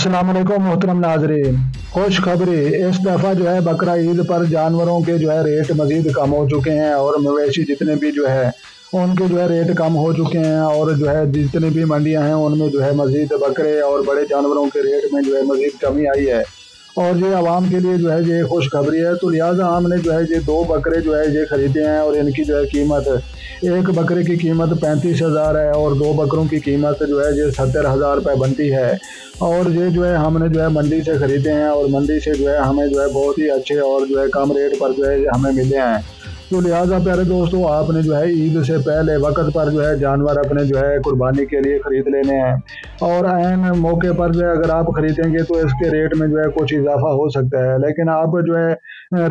अस्सलाम वालेकुम मोहतरम नाजरीन। खुश खबरी, इस दफ़ा जो है बकरा ईद पर जानवरों के जो है रेट मज़ीद कम हो चुके हैं और मवेशी जितने भी जो है उनके जो है रेट कम हो चुके हैं और जो है जितनी भी मंडियां हैं उनमें जो है मज़ीद बकरे और बड़े जानवरों के रेट में जो है मज़ीद कमी आई है। और ये आवाम के लिए जो है ये खुशखबरी है। तो लिहाजा हमने जो है ये 2 बकरे जो है ये ख़रीदे हैं और इनकी जो है कीमत, एक बकरे की कीमत 35,000 है और 2 बकरों की कीमत जो है ये 70,000 रुपये बनती है। और ये जो है हमने जो है मंडी से ख़रीदे हैं और मंडी से जो है हमें जो है बहुत ही अच्छे और जो है कम रेट पर जो है हमें मिले हैं। तो लिहाजा प्यारे दोस्तों, आपने जो है ईद से पहले वक्त पर जो है जानवर अपने जो है कुर्बानी के लिए ख़रीद लेने हैं और ऐन मौके पर जो है अगर आप ख़रीदेंगे तो इसके रेट में जो है कुछ इजाफा हो सकता है। लेकिन आप जो है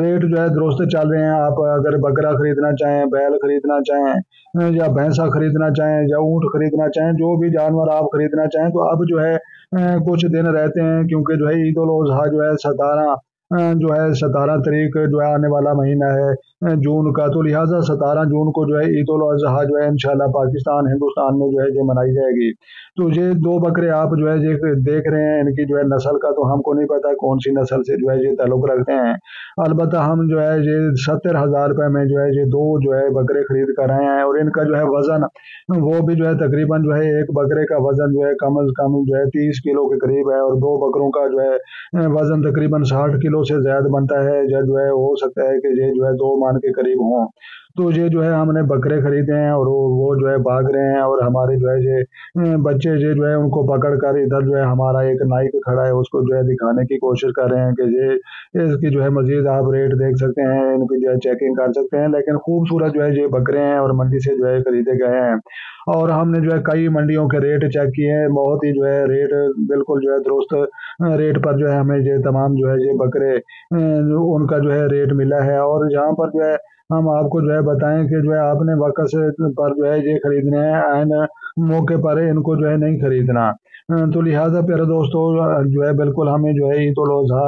रेट जो है दुरुस्त चल रहे हैं। आप अगर बकरा ख़रीदना चाहें, बैल ख़रीदना चाहें या भैंसा ख़रीदना चाहें या ऊँट ख़रीदना चाहें, जो भी जानवर आप ख़रीदना चाहें तो अब जो है कुछ दिन रहते हैं, क्योंकि जो है ईद उल अज़हा जो है 17 तारीख जो है आने वाला महीना है जून का। तो लिहाजा 17 जून को जो है ईद उल अज़हा जो है इंशाल्लाह पाकिस्तान हिंदुस्तान में जो है ये मनाई जाएगी। तो ये 2 बकरे आप जो है ये देख रहे हैं, इनकी जो है नस्ल का तो हमको नहीं पता कौन सी नस्ल से जो है ये ताल्लुक़ रखते हैं। अलबत्ता हम जो है ये 70,000 रुपये में जो है ये 2 जो है बकरे ख़रीद कर आए हैं और इनका जो है वज़न वो भी जो है तकरीबन जो है एक बकरे का वज़न जो है कम अज़ कम जो है 30 किलो के करीब है और 2 बकरों का जो है वज़न तकरीबन 60 किलो से ज़्यादा बनता है। या जो है हो सकता है कि ये जो है 2 मन के करीब हों। तो ये जो है हमने बकरे ख़रीदे हैं और वो जो है भाग रहे हैं और हमारे जो है ये बच्चे ये जो है उनको पकड़ कर इधर जो है हमारा एक नाइक खड़ा है उसको जो है दिखाने की कोशिश कर रहे हैं कि ये इसकी जो है मज़ीद आप रेट देख सकते हैं, इनकी जो है चेकिंग कर सकते हैं। लेकिन खूबसूरत जो है ये बकरे हैं और मंडी से जो है ख़रीदे गए हैं और हमने जो है कई मंडियों के रेट चेक किए हैं। बहुत ही जो है रेट बिल्कुल जो है दुरुस्त रेट पर जो है हमें ये तमाम जो है ये बकरे उनका जो है रेट मिला है। और यहाँ पर जो है हम आपको जो है बताएं कि जो है आपने वक़्त से पर जो है ये ख़रीदने हैं, ऐन मौके पर इनको जो है नहीं ख़रीदना। तो लिहाजा प्यारे दोस्तों जो है बिल्कुल हमें जो है ईद उल अज़हा,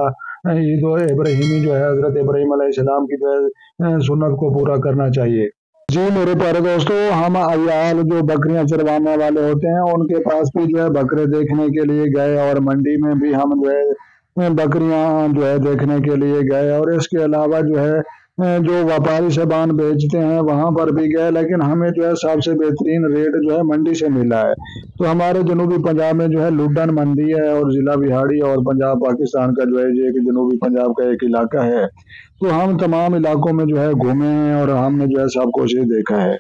ईद इब्राहिमी जो है हज़रत इब्राहीम अलैहिस्सलाम की जो है सुन्नत को पूरा करना चाहिए। जी मेरे प्यारे दोस्तों, हम अय्याल जो बकरियां चरवाने वाले होते हैं उनके पास भी जो है बकरे देखने के लिए गए और मंडी में भी हम जो है बकरियां जो है देखने के लिए गए और इसके अलावा जो है जो व्यापारी सामान बेचते हैं वहाँ पर भी गए। लेकिन हमें जो है सबसे बेहतरीन रेट जो है मंडी से मिला है। तो हमारे जनूबी पंजाब में जो है लुडन मंडी है और ज़िला बिहाड़ी और पंजाब पाकिस्तान का जो है ये कि जनूबी पंजाब का एक इलाका है। तो हम तमाम इलाकों में जो है घूमे हैं और हमने जो है सब कुछ ये देखा है।